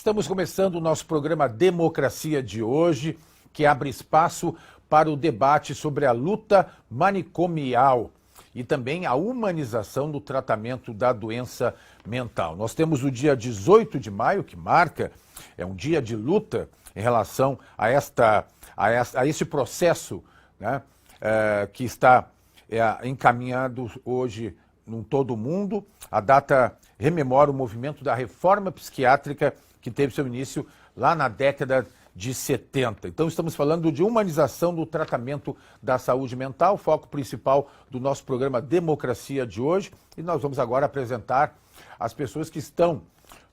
Estamos começando o nosso programa Democracia de hoje, que abre espaço para o debate sobre a luta manicomial e também a humanização do tratamento da doença mental. Nós temos o dia 18 de maio, que marca, é um dia de luta em relação a esse processo, né, que está encaminhado hoje em todo o mundo. A data rememora o movimento da reforma psiquiátrica que teve seu início lá na década de 70. Então estamos falando de humanização do tratamento da saúde mental, foco principal do nosso programa Democracia de hoje. E nós vamos agora apresentar as pessoas que estão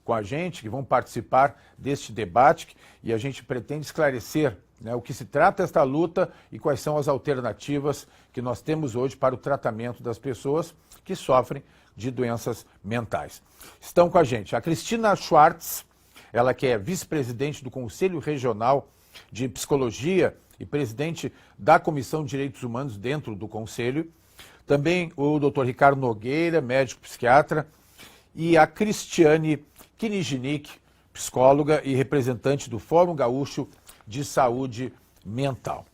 com a gente, que vão participar deste debate, e a gente pretende esclarecer, né, o que se trata esta luta e quais são as alternativas que nós temos hoje para o tratamento das pessoas que sofrem de doenças mentais. Estão com a gente a Cristina Schwartz, ela que é vice-presidente do Conselho Regional de Psicologia e presidente da Comissão de Direitos Humanos dentro do Conselho. Também o Dr. Ricardo Nogueira, médico psiquiatra, e a Cristiane Kiniginic, psicóloga e representante do Fórum Gaúcho de Saúde Mental.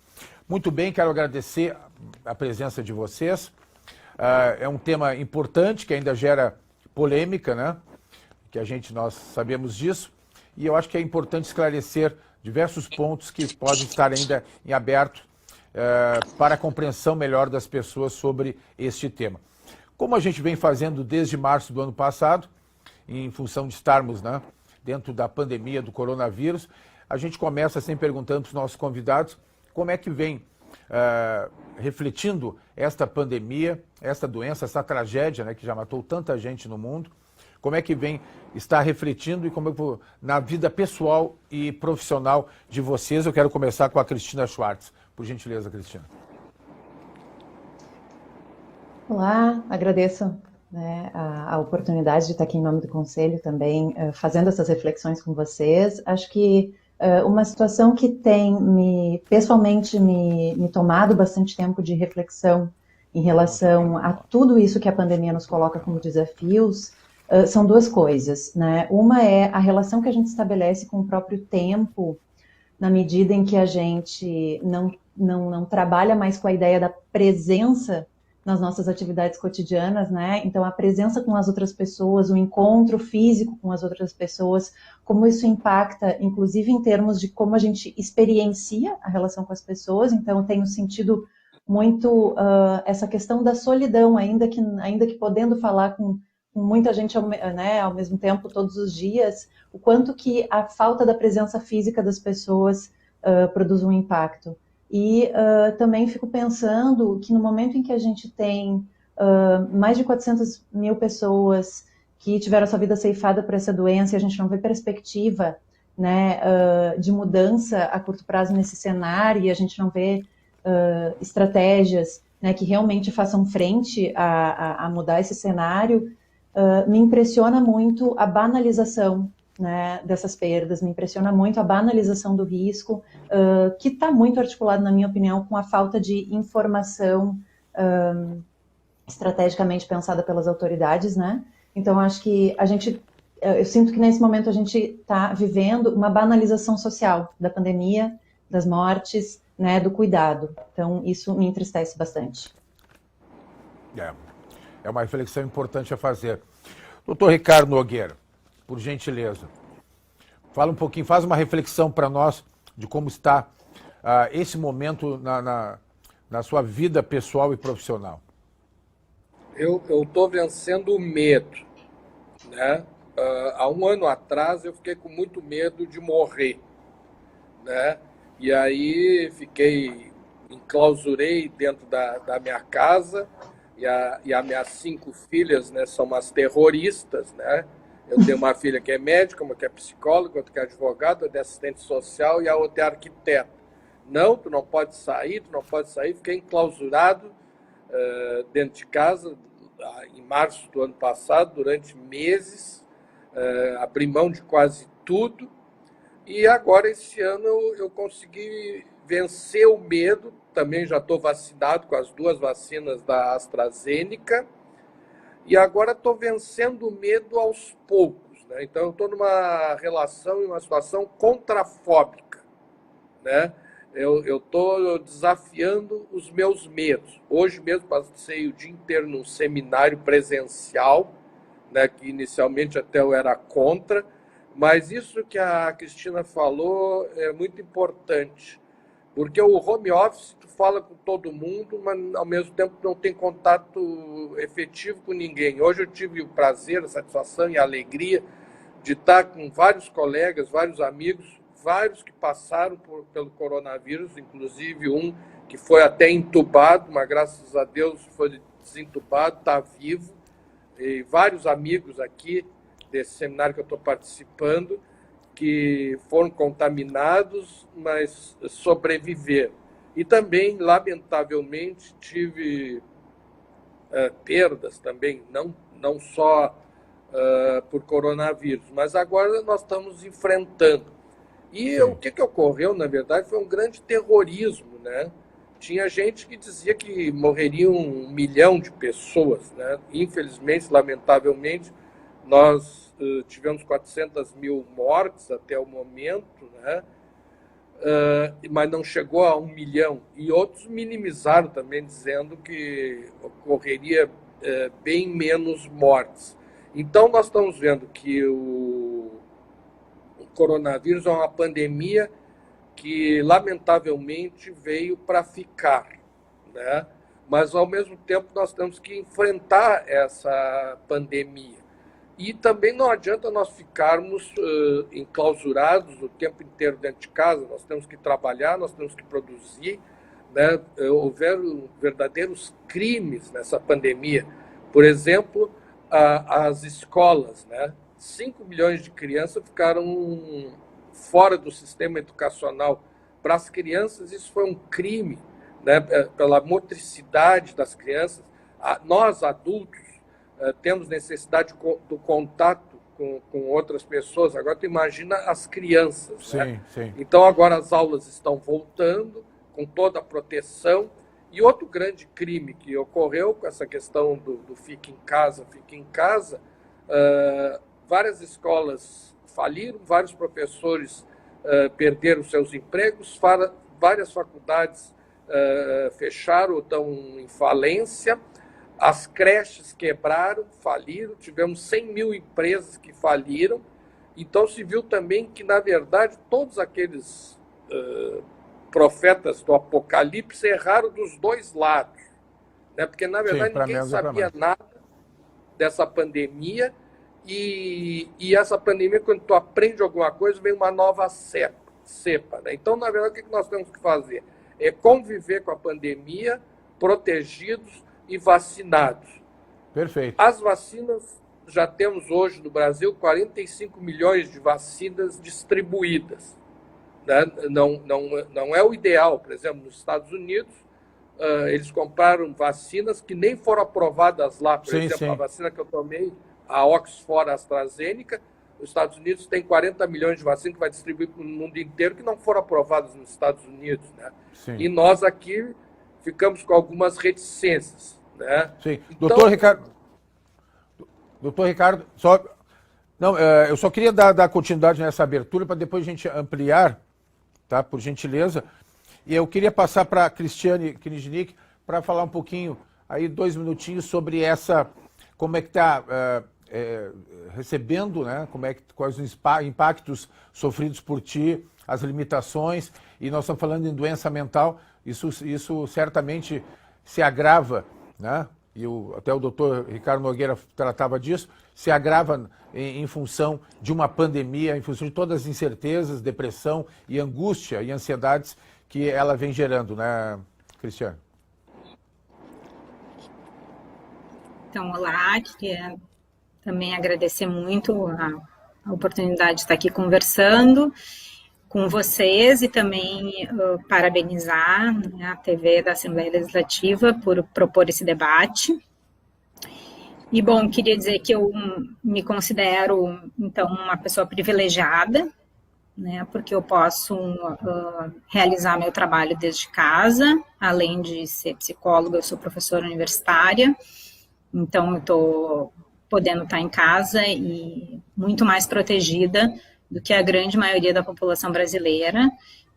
Muito bem, quero agradecer a presença de vocês. É um tema importante que ainda gera polêmica, né? Nós sabemos disso. E eu acho que é importante esclarecer diversos pontos que podem estar ainda em aberto para a compreensão melhor das pessoas sobre este tema. Como a gente vem fazendo desde março do ano passado, em função de estarmos, né, dentro da pandemia do coronavírus, a gente começa sempre perguntando para os nossos convidados como é que vem refletindo esta pandemia, esta doença, essa tragédia, né, que já matou tanta gente no mundo. Como é que está refletindo e como na vida pessoal e profissional de vocês. Eu quero começar com a Cristina Schwartz. Por gentileza, Cristina. Olá, agradeço, né, a oportunidade de estar aqui em nome do Conselho também, fazendo essas reflexões com vocês. Acho que uma situação que tem pessoalmente me tomado bastante tempo de reflexão em relação a tudo isso que a pandemia nos coloca como desafios, são duas coisas, né? Uma é a relação que a gente estabelece com o próprio tempo, na medida em que a gente não trabalha mais com a ideia da presença nas nossas atividades cotidianas, né? Então, a presença com as outras pessoas, o encontro físico com as outras pessoas, como isso impacta, inclusive em termos de como a gente experiencia a relação com as pessoas. Então, eu tenho sentido muito essa questão da solidão, ainda que podendo falar com muita gente, né, ao mesmo tempo, todos os dias, o quanto que a falta da presença física das pessoas produz um impacto. E também fico pensando que no momento em que a gente tem mais de 400 mil pessoas que tiveram a sua vida ceifada por essa doença, e a gente não vê perspectiva, né, de mudança a curto prazo nesse cenário, e a gente não vê estratégias, né, que realmente façam frente a mudar esse cenário, me impressiona muito a banalização, né, dessas perdas, me impressiona muito a banalização do risco, que está muito articulado, na minha opinião, com a falta de informação estrategicamente pensada pelas autoridades, né? Então, acho que eu sinto que nesse momento a gente está vivendo uma banalização social da pandemia, das mortes, né, do cuidado. Então, isso me entristece bastante. É uma reflexão importante a fazer. Doutor Ricardo Nogueira, por gentileza, fala um pouquinho, faz uma reflexão para nós de como está esse momento na sua vida pessoal e profissional. Eu estou vencendo o medo, né? Há um ano atrás eu fiquei com muito medo de morrer, né? E aí enclausurei dentro da minha casa, e as minhas 5 filhas, né, são umas terroristas, né? Eu tenho uma filha que é médica, uma que é psicóloga, outra que é advogada, outra é assistente social e a outra é arquiteta. Não, tu não pode sair. Fiquei enclausurado dentro de casa em março do ano passado, durante meses, abri mão de quase tudo. E agora, esse ano, eu consegui vencer o medo. Também já estou vacinado com as 2 vacinas da AstraZeneca. E agora estou vencendo o medo aos poucos, né? Então, eu estou numa relação e uma situação contrafóbica, né? Eu estou desafiando os meus medos. Hoje mesmo passei o dia inteiro num seminário presencial, né, que inicialmente até eu era contra, mas isso que a Cristina falou é muito importante, porque o home office, tu fala com todo mundo, mas ao mesmo tempo não tem contato efetivo com ninguém. Hoje eu tive o prazer, a satisfação e a alegria de estar com vários colegas, vários amigos, vários que passaram pelo coronavírus, inclusive um que foi até entubado, mas graças a Deus foi desentubado, está vivo, e vários amigos aqui desse seminário que eu estou participando, que foram contaminados, mas sobreviveram. E também, lamentavelmente, tive perdas também, não só por coronavírus, mas agora nós estamos enfrentando. E o que ocorreu, na verdade, foi um grande terrorismo, né? Tinha gente que dizia que morreriam 1 milhão de pessoas, né? Infelizmente, lamentavelmente, nós tivemos 400 mil mortes até o momento, né? Mas não chegou a 1 milhão. E outros minimizaram também, dizendo que ocorreria bem menos mortes. Então, nós estamos vendo que o coronavírus é uma pandemia que, lamentavelmente, veio para ficar, né? Mas, ao mesmo tempo, nós temos que enfrentar essa pandemia. E também não adianta nós ficarmos enclausurados o tempo inteiro dentro de casa, nós temos que trabalhar, nós temos que produzir, né? Houveram verdadeiros crimes nessa pandemia. Por exemplo, as escolas, né? 5 milhões de crianças ficaram fora do sistema educacional. Para as crianças, isso foi um crime, né? Pela motricidade das crianças. Nós, adultos, temos necessidade do contato com outras pessoas. Agora, tu imagina as crianças. Sim, né? sim. Então, agora as aulas estão voltando com toda a proteção. E outro grande crime que ocorreu com essa questão do fique em casa, várias escolas faliram, vários professores perderam seus empregos, várias faculdades fecharam ou estão em falência, as creches quebraram, faliram, tivemos 100 mil empresas que faliram. Então se viu também que, na verdade, todos aqueles profetas do Apocalipse erraram dos dois lados, né? Porque, na verdade, ninguém sabia nada dessa pandemia. E essa pandemia, quando tu aprende alguma coisa, vem uma nova cepa, né? Então, na verdade, o que nós temos que fazer? É conviver com a pandemia, protegidos e vacinados. Perfeito. As vacinas, já temos hoje no Brasil 45 milhões de vacinas distribuídas, né? Não é o ideal. Por exemplo, nos Estados Unidos, eles compraram vacinas que nem foram aprovadas lá. Por exemplo, a vacina que eu tomei, a Oxford AstraZeneca, os Estados Unidos tem 40 milhões de vacinas que vai distribuir para o mundo inteiro, que não foram aprovadas nos Estados Unidos, né? Sim. E nós aqui ficamos com algumas reticências, né? Sim. Então, Doutor Ricardo, eu só queria dar continuidade nessa abertura para depois a gente ampliar, tá? Por gentileza. E eu queria passar para a Cristiane Kniznik para falar um pouquinho, aí 2 minutinhos, sobre como é que está recebendo, né? Quais os impactos sofridos por ti, as limitações, e nós estamos falando em doença mental, isso certamente se agrava, né? E até o doutor Ricardo Nogueira tratava disso, se agrava em função de uma pandemia, em função de todas as incertezas, depressão e angústia e ansiedades que ela vem gerando, né, Cristiane? Então, olá, queria também agradecer muito a oportunidade de estar aqui conversando com vocês e também parabenizar, né, a TV da Assembleia Legislativa por propor esse debate. E, bom, queria dizer que eu me considero, então, uma pessoa privilegiada, né, porque eu posso realizar meu trabalho desde casa, além de ser psicóloga, eu sou professora universitária. Então, eu estou podendo estar em casa e muito mais protegida do que a grande maioria da população brasileira,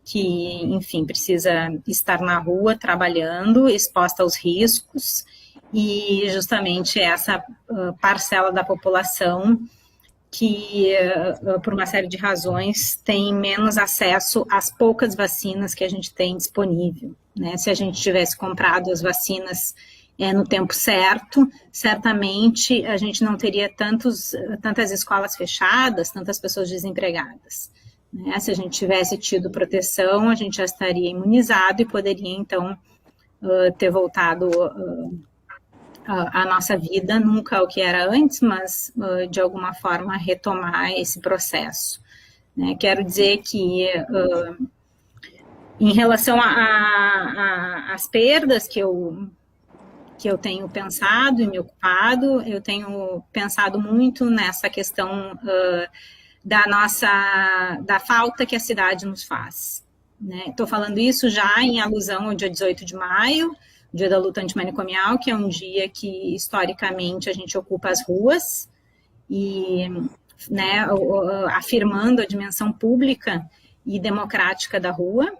que, enfim, precisa estar na rua trabalhando, exposta aos riscos, e justamente essa parcela da população que, por uma série de razões, tem menos acesso às poucas vacinas que a gente tem disponível, né? Se a gente tivesse comprado as vacinas no tempo certo, certamente a gente não teria tantas escolas fechadas, tantas pessoas desempregadas, né? Se a gente tivesse tido proteção, a gente já estaria imunizado e poderia, então, ter voltado a nossa vida, nunca o que era antes, mas de alguma forma retomar esse processo, né? Quero dizer que em relação às perdas que eu tenho pensado e me ocupado, eu tenho pensado muito nessa questão da falta que a cidade nos faz, né? Estou falando isso já em alusão ao dia 18 de maio, Dia da Luta Antimanicomial, que é um dia que, historicamente, a gente ocupa as ruas e, né, afirmando a dimensão pública e democrática da rua.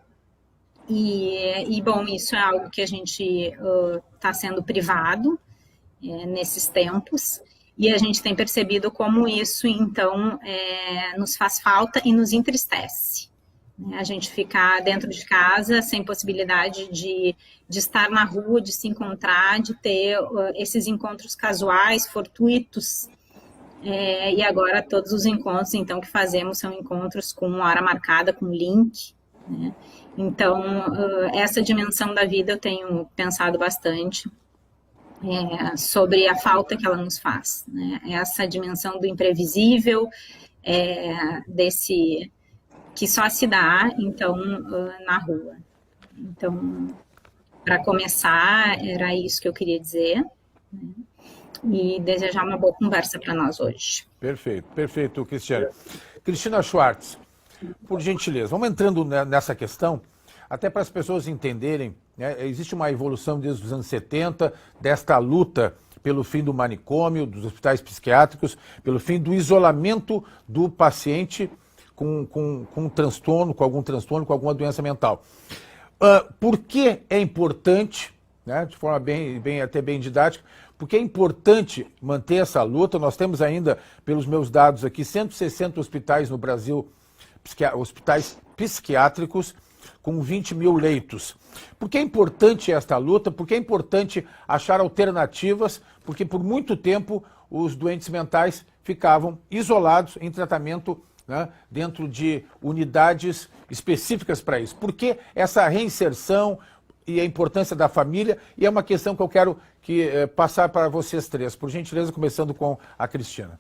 E bom, isso é algo que a gente está sendo privado nesses tempos, e a gente tem percebido como isso, então, nos faz falta e nos entristece. A gente ficar dentro de casa sem possibilidade de estar na rua, de se encontrar, de ter esses encontros casuais, fortuitos, e agora todos os encontros, então, que fazemos são encontros com hora marcada, com link, né? Então, essa dimensão da vida eu tenho pensado bastante sobre a falta que ela nos faz, né? Essa dimensão do imprevisível, desse que só se dá, então, na rua. Então, para começar, era isso que eu queria dizer, né? E desejar uma boa conversa para nós hoje. Perfeito, perfeito, Cristiane. Cristina Schwartz, por gentileza, vamos entrando nessa questão, até para as pessoas entenderem, né? Existe uma evolução desde os anos 70, desta luta pelo fim do manicômio, dos hospitais psiquiátricos, pelo fim do isolamento do paciente com transtorno, com algum transtorno, com alguma doença mental. Por que é importante, né, de forma até bem didática, porque é importante manter essa luta? Nós temos ainda, pelos meus dados aqui, 160 hospitais no Brasil, hospitais psiquiátricos, com 20 mil leitos. Por que é importante esta luta? Por que é importante achar alternativas? Porque por muito tempo os doentes mentais ficavam isolados em tratamento, né, dentro de unidades específicas para isso. Por que essa reinserção e a importância da família? E é uma questão que eu quero passar para vocês três. Por gentileza, começando com a Cristina.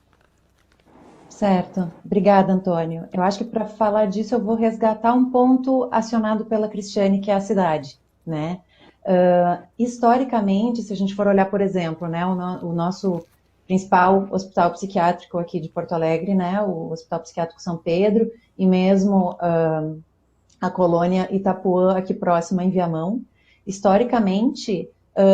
Certo. Obrigada, Antônio. Eu acho que para falar disso eu vou resgatar um ponto acionado pela Cristiane, que é a cidade, né? Historicamente, se a gente for olhar, por exemplo, né, o nosso principal hospital psiquiátrico aqui de Porto Alegre, né, o Hospital Psiquiátrico São Pedro, e mesmo a colônia Itapuã, aqui próxima em Viamão, historicamente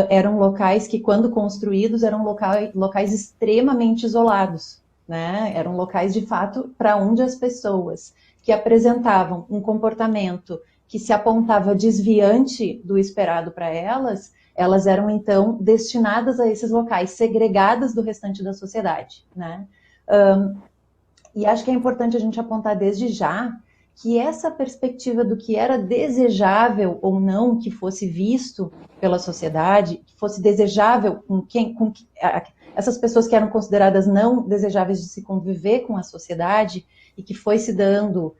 eram locais que, quando construídos, eram locais extremamente isolados, né? Eram locais, de fato, para onde as pessoas que apresentavam um comportamento que se apontava desviante do esperado para elas eram, então, destinadas a esses locais, segregadas do restante da sociedade, né? E acho que é importante a gente apontar desde já que essa perspectiva do que era desejável ou não que fosse visto pela sociedade, que fosse desejável essas pessoas que eram consideradas não desejáveis de se conviver com a sociedade, e que foi se dando,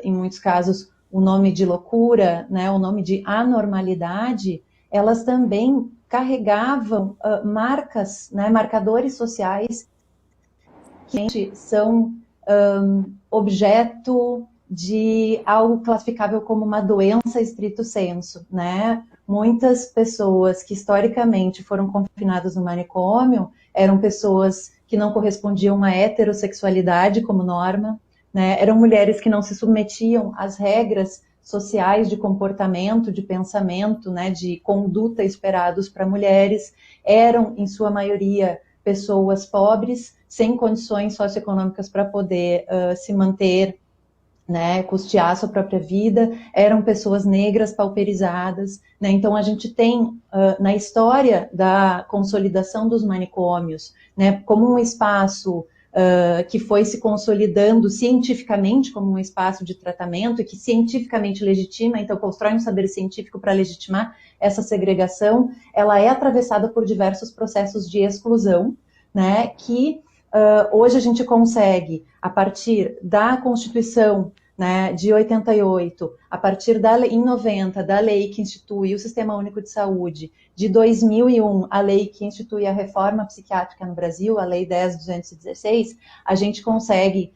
em muitos casos, o nome de loucura, né, o nome de anormalidade, elas também carregavam marcas, né, marcadores sociais que são objeto de algo classificável como uma doença estrito sensu, né? Muitas pessoas que historicamente foram confinadas no manicômio eram pessoas que não correspondiam à heterossexualidade como norma, né? Eram mulheres que não se submetiam às regras sociais de comportamento, de pensamento, né, de conduta esperados para mulheres, eram, em sua maioria, pessoas pobres, sem condições socioeconômicas para poder se manter, né, custear a sua própria vida, eram pessoas negras pauperizadas, né? Então a gente tem na história da consolidação dos manicômios, né, como um espaço que foi se consolidando cientificamente como um espaço de tratamento e que cientificamente legitima, então constrói um saber científico para legitimar essa segregação, ela é atravessada por diversos processos de exclusão, né, que hoje a gente consegue, a partir da Constituição, né, de 88, a partir em 90, da lei que institui o Sistema Único de Saúde, de 2001, a lei que institui a reforma psiquiátrica no Brasil, a Lei 10.216, a gente consegue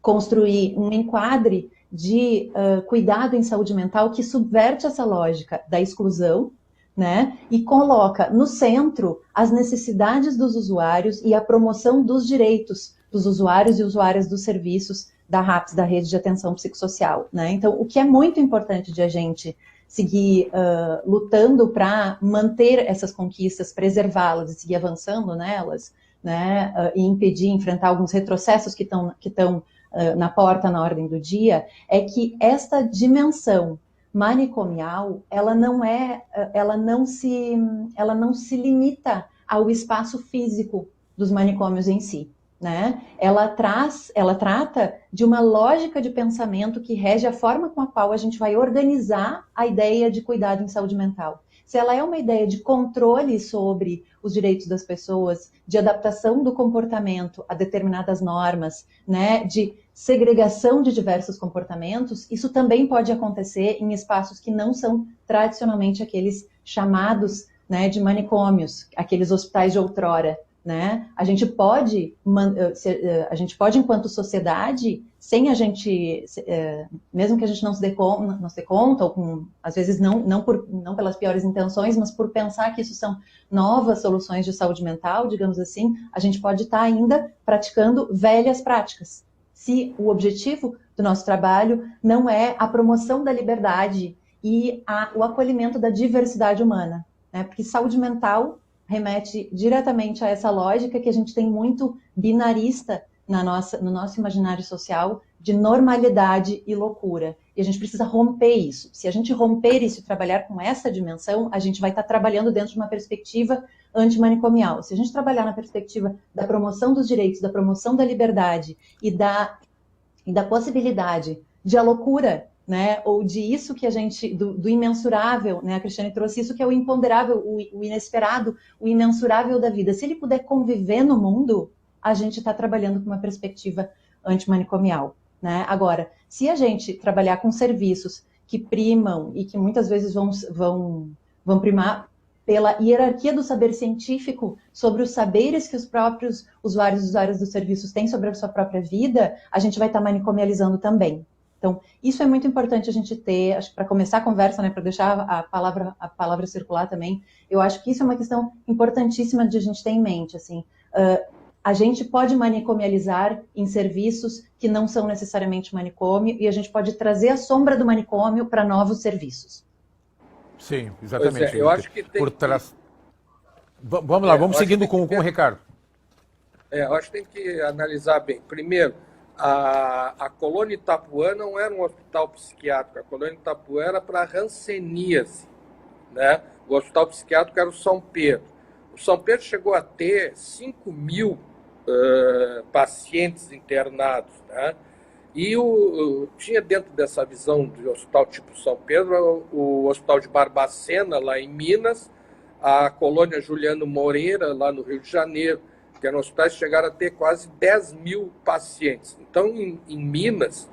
construir um enquadre de cuidado em saúde mental que subverte essa lógica da exclusão, né, e coloca no centro as necessidades dos usuários e a promoção dos direitos dos usuários e usuárias dos serviços da RAPS, da Rede de Atenção Psicossocial, né? Então, o que é muito importante de a gente seguir lutando para manter essas conquistas, preservá-las e seguir avançando nelas, né, e impedir, enfrentar alguns retrocessos que estão na porta, na ordem do dia, é que esta dimensão manicomial, ela não se limita ao espaço físico dos manicômios em si, né? Ela trata de uma lógica de pensamento que rege a forma com a qual a gente vai organizar a ideia de cuidado em saúde mental. Se ela é uma ideia de controle sobre os direitos das pessoas, de adaptação do comportamento a determinadas normas, né, de segregação de diversos comportamentos, isso também pode acontecer em espaços que não são tradicionalmente aqueles chamados, né, de manicômios, aqueles hospitais de outrora, né? A gente pode, enquanto sociedade, sem a gente, mesmo que a gente não se dê conta, ou às vezes não pelas piores intenções, mas por pensar que isso são novas soluções de saúde mental, digamos assim, a gente pode estar ainda praticando velhas práticas. Se o objetivo do nosso trabalho não é a promoção da liberdade e o acolhimento da diversidade humana, né? Porque saúde mental remete diretamente a essa lógica que a gente tem muito binarista no nosso imaginário social, de normalidade e loucura. E a gente precisa romper isso. Se a gente romper isso e trabalhar com essa dimensão, a gente vai estar trabalhando dentro de uma perspectiva antimanicomial. Se a gente trabalhar na perspectiva da promoção dos direitos, da promoção da liberdade e da possibilidade de a loucura, né, ou de isso que a gente, do imensurável, né, a Cristiane trouxe isso que é o imponderável, o inesperado, o imensurável da vida. Se ele puder conviver no mundo, a gente está trabalhando com uma perspectiva antimanicomial, né? Agora, se a gente trabalhar com serviços que primam e que muitas vezes vão primar pela hierarquia do saber científico sobre os saberes que os próprios usuários e usuárias dos serviços têm sobre a sua própria vida, a gente vai estar manicomializando também. Então, isso é muito importante a gente ter, acho que para começar a conversa, né, para deixar a palavra circular também, eu acho que isso é uma questão importantíssima de a gente ter em mente, assim, a gente pode manicomializar em serviços que não são necessariamente manicômio e a gente pode trazer a sombra do manicômio para novos serviços. Sim, exatamente. Eu acho que tem Vamos lá, vamos seguindo com o Ricardo. Eu acho que tem que analisar bem. Primeiro, a Colônia Itapuã não era um hospital psiquiátrico, a Colônia Itapuã era para hanseníase, né? O hospital psiquiátrico era o São Pedro. O São Pedro chegou a ter 5.000 pacientes internados, né? E tinha dentro dessa visão de hospital tipo São Pedro, o Hospital de Barbacena, lá em Minas, a Colônia Juliano Moreira, lá no Rio de Janeiro, que eram hospitais que chegaram a ter quase 10.000 pacientes. Então, em Minas,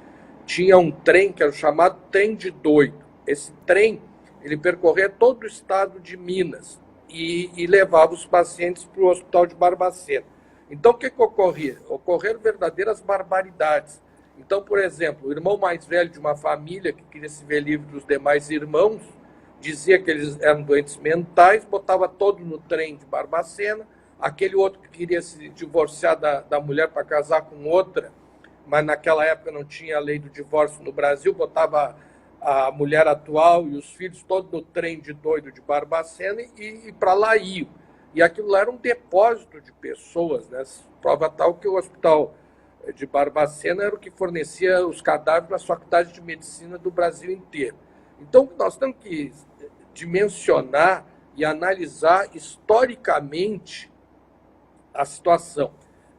tinha um trem que era o chamado trem de doido. Esse trem, ele percorria todo o estado de Minas e levava os pacientes para o Hospital de Barbacena. Então, o que ocorria? Ocorreram verdadeiras barbaridades. Então, por exemplo, o irmão mais velho de uma família que queria se ver livre dos demais irmãos, dizia que eles eram doentes mentais, botava todo no trem de Barbacena. Aquele outro que queria se divorciar da mulher para casar com outra, mas naquela época não tinha a lei do divórcio no Brasil, botava a mulher atual e os filhos todos no trem de doido de Barbacena e para lá iam. E aquilo lá era um depósito de pessoas, né? Prova tal que o hospital de Barbacena era o que fornecia os cadáveres para as faculdades de medicina do Brasil inteiro. Então, nós temos que dimensionar e analisar historicamente a situação.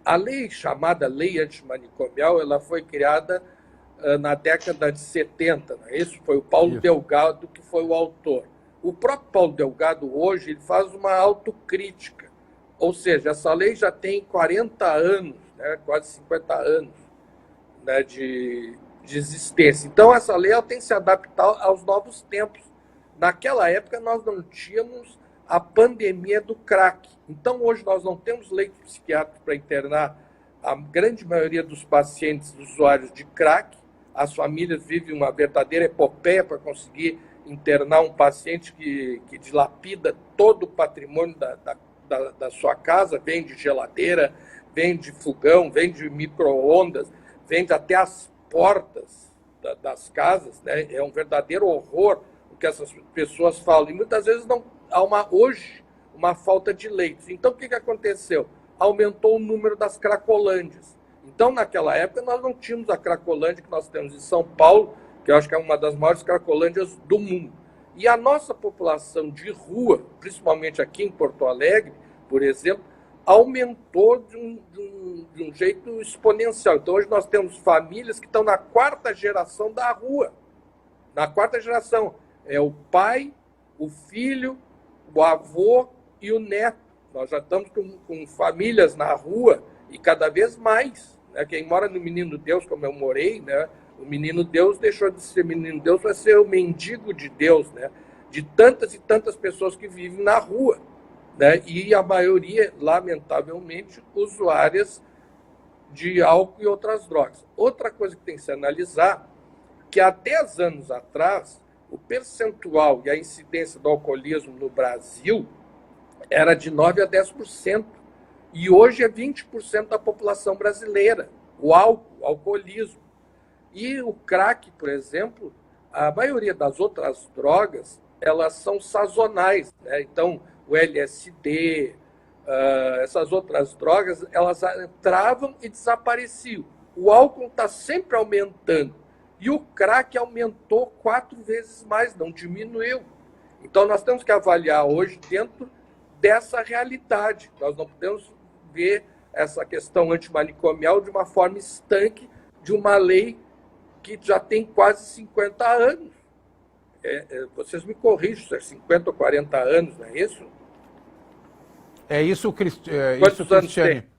A lei chamada Lei Antimanicomial, ela foi criada na década de 70, né? Esse foi o Paulo Delgado que foi o autor. O próprio Paulo Delgado hoje ele faz uma autocrítica, ou seja, essa lei já tem 40 anos, né? Quase 50 anos, né? de existência. Então essa lei ela tem que se adaptar aos novos tempos. Naquela época nós não tínhamos a pandemia do crack. Então hoje nós não temos leito psiquiátrico para internar a grande maioria dos pacientes usuários de crack. As famílias vivem uma verdadeira epopeia para conseguir internar um paciente que dilapida todo o patrimônio da sua casa, vende geladeira, vende fogão, vende micro-ondas, vende até as portas das casas, né? É um verdadeiro horror o que essas pessoas falam. E muitas vezes não há hoje uma falta de leitos. Então, o que aconteceu? Aumentou o número das cracolândias. Então, naquela época, nós não tínhamos a Cracolândia que nós temos em São Paulo, que eu acho que é uma das maiores cracolândias do mundo. E a nossa população de rua, principalmente aqui em Porto Alegre, por exemplo, aumentou de um jeito exponencial. Então, hoje nós temos famílias que estão na 4ª geração da rua. Na 4ª geração. É o pai, o filho, o avô e o neto. Nós já estamos com famílias na rua e cada vez mais. Né? Quem mora no Menino Deus, como eu morei, né? O Menino Deus deixou de ser Menino Deus para ser o mendigo de Deus, né? De tantas e tantas pessoas que vivem na rua, né? E a maioria, lamentavelmente, usuárias de álcool e outras drogas. Outra coisa que tem que se analisar, que há 10 anos atrás, o percentual e a incidência do alcoolismo no Brasil era de 9% a 10%. E hoje é 20% da população brasileira, o alcoolismo. E o crack, por exemplo, a maioria das outras drogas, elas são sazonais, né? Então, o LSD, essas outras drogas, elas entravam e desapareciam. O álcool está sempre aumentando. E o crack aumentou 4 vezes mais, não diminuiu. Então, nós temos que avaliar hoje dentro dessa realidade. Nós não podemos ver essa questão antimanicomial de uma forma estanque de uma lei que já tem quase 50 anos. Vocês me corrigem, se é 50 ou 40 anos, não é isso? É isso, Quantos anos Cristiane? tem?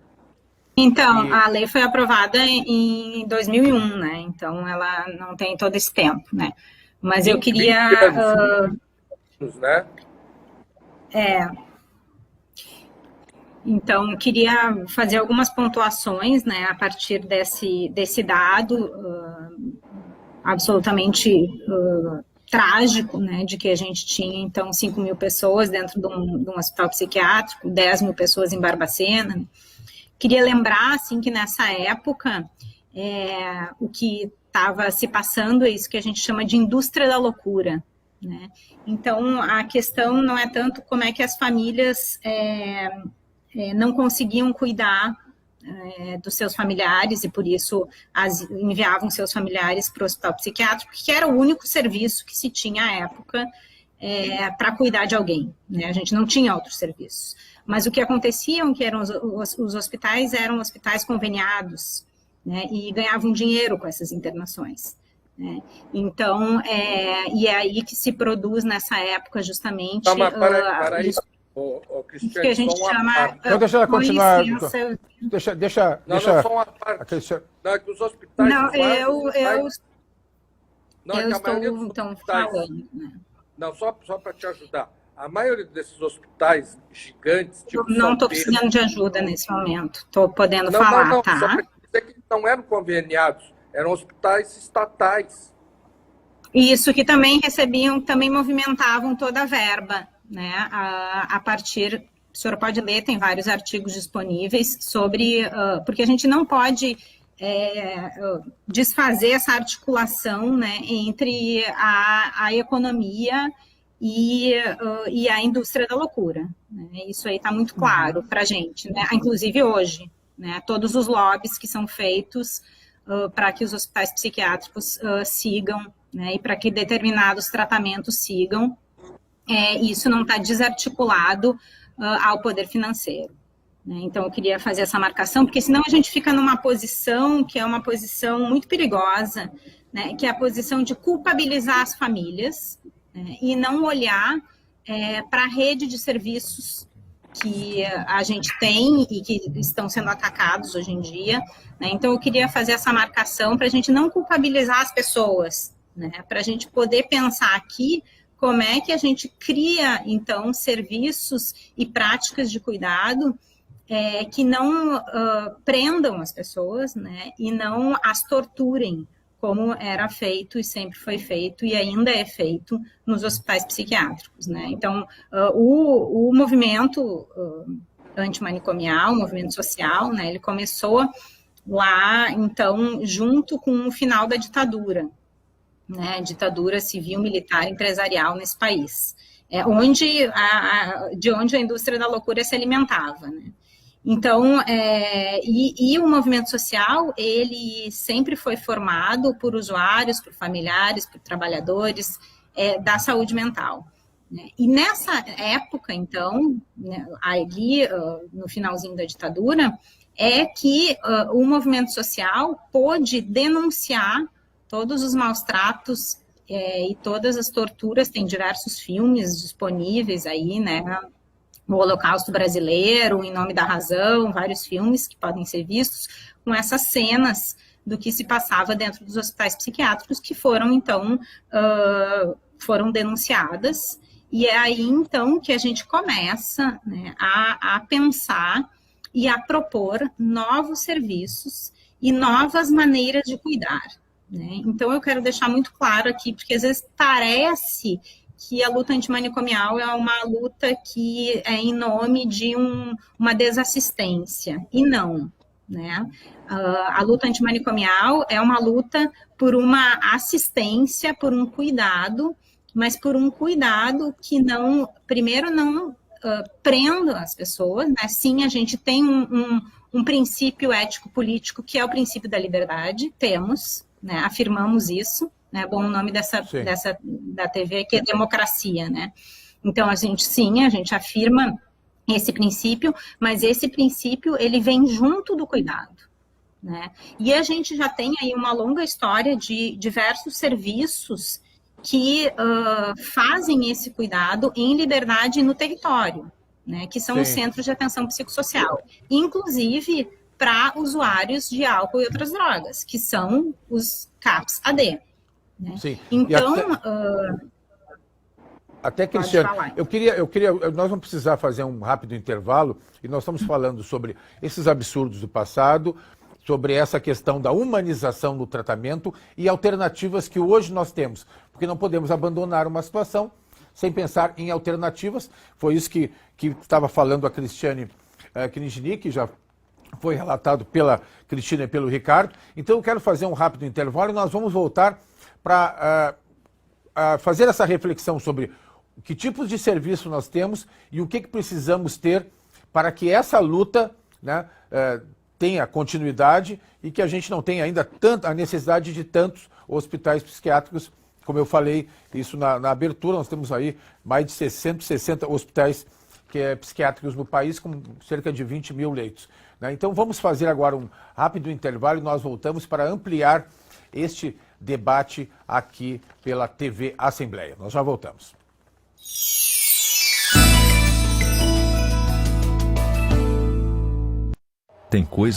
Então, a lei foi aprovada em 2001, né? Então, ela não tem todo esse tempo, né? Mas eu queria... 20 anos, né? Então, queria fazer algumas pontuações, né, a partir desse dado absolutamente trágico, né, de que a gente tinha, então, 5 mil pessoas dentro de um hospital psiquiátrico, 10 mil pessoas em Barbacena. Queria lembrar, assim, que nessa época, o que estava se passando é isso que a gente chama de indústria da loucura, né? Então, a questão não é tanto como é que as famílias... não conseguiam cuidar dos seus familiares e, por isso, enviavam seus familiares para o hospital psiquiátrico, que era o único serviço que se tinha à época para cuidar de alguém, né? A gente não tinha outros serviços. Mas o que acontecia que eram os hospitais eram hospitais conveniados, né? E ganhavam dinheiro com essas internações, né? Então, e é aí que se produz, nessa época, justamente... Para aí. Cristiane, que a gente chama... Então, deixa ela continuar. Deixa não, só uma parte. Não, é que os hospitais... Não, eu estou, então, falando. Né? Não, só para te ajudar. A maioria desses hospitais gigantes... Tipo não estou precisando de ajuda nesse momento. Estou podendo falar, não, tá? Só para dizer que não eram conveniados. Eram hospitais estatais. Isso, que também recebiam, também movimentavam toda a verba, né, a partir, o senhor pode ler, tem vários artigos disponíveis sobre, porque a gente não pode desfazer essa articulação, né, entre a economia e a indústria da loucura, né? Isso aí está muito claro para a gente, né? Inclusive hoje, né? Todos os lobbies que são feitos para que os hospitais psiquiátricos sigam, né? E para que determinados tratamentos sigam, isso não está desarticulado ao poder financeiro. Então, eu queria fazer essa marcação, porque senão a gente fica numa posição que é uma posição muito perigosa, né, que é a posição de culpabilizar as famílias, né, e não olhar para a rede de serviços que a gente tem e que estão sendo atacados hoje em dia. Né. Então, eu queria fazer essa marcação para a gente não culpabilizar as pessoas, né, para a gente poder pensar aqui como é que a gente cria, então, serviços e práticas de cuidado que não prendam as pessoas, né, e não as torturem, como era feito e sempre foi feito e ainda é feito nos hospitais psiquiátricos, né. Então, o movimento antimanicomial, o movimento social, né, ele começou lá, então, junto com o final da ditadura, né, ditadura civil, militar, empresarial nesse país, de onde a indústria da loucura se alimentava, né. Então, e o movimento social, ele sempre foi formado por usuários, por familiares, por trabalhadores da saúde mental. Né? E nessa época, então, né, ali no finalzinho da ditadura, é que o movimento social pôde denunciar todos os maus-tratos e todas as torturas. Tem diversos filmes disponíveis aí, né? O Holocausto Brasileiro, Em Nome da Razão, vários filmes que podem ser vistos com essas cenas do que se passava dentro dos hospitais psiquiátricos que foram, então, foram denunciadas. E é aí, então, que a gente começa, né, a pensar e a propor novos serviços e novas maneiras de cuidar. Né? Então, eu quero deixar muito claro aqui, porque às vezes parece que a luta antimanicomial é uma luta que é em nome de uma desassistência, e não, né? A luta antimanicomial é uma luta por uma assistência, por um cuidado, mas por um cuidado que não, primeiro, não prenda as pessoas, né? Sim, a gente tem um princípio ético-político, que é o princípio da liberdade, temos, né? Afirmamos isso, né? Bom, o nome da TV que é democracia, né? Então, a gente afirma esse princípio, mas esse princípio, ele vem junto do cuidado, né? E a gente já tem aí uma longa história de diversos serviços que fazem esse cuidado em liberdade no território, né? Que são os centros de atenção psicossocial, inclusive para usuários de álcool e outras drogas, que são os CAPS-AD. Né? Sim. Então, até Cristiano, nós vamos precisar fazer um rápido intervalo, e nós estamos falando sobre esses absurdos do passado, sobre essa questão da humanização do tratamento e alternativas que hoje nós temos, porque não podemos abandonar uma situação sem pensar em alternativas. Foi isso que estava falando a Cristiane Kniznik, que já foi relatado pela Cristina e pelo Ricardo. Então eu quero fazer um rápido intervalo e nós vamos voltar para fazer essa reflexão sobre que tipos de serviço nós temos e o que precisamos ter para que essa luta, né, tenha continuidade e que a gente não tenha ainda a necessidade de tantos hospitais psiquiátricos. Como eu falei isso na abertura, nós temos aí mais de 160 hospitais psiquiátricos no país, com cerca de 20 mil leitos. Né? Então vamos fazer agora um rápido intervalo e nós voltamos para ampliar este debate aqui pela TV Assembleia. Nós já voltamos. Tem coisas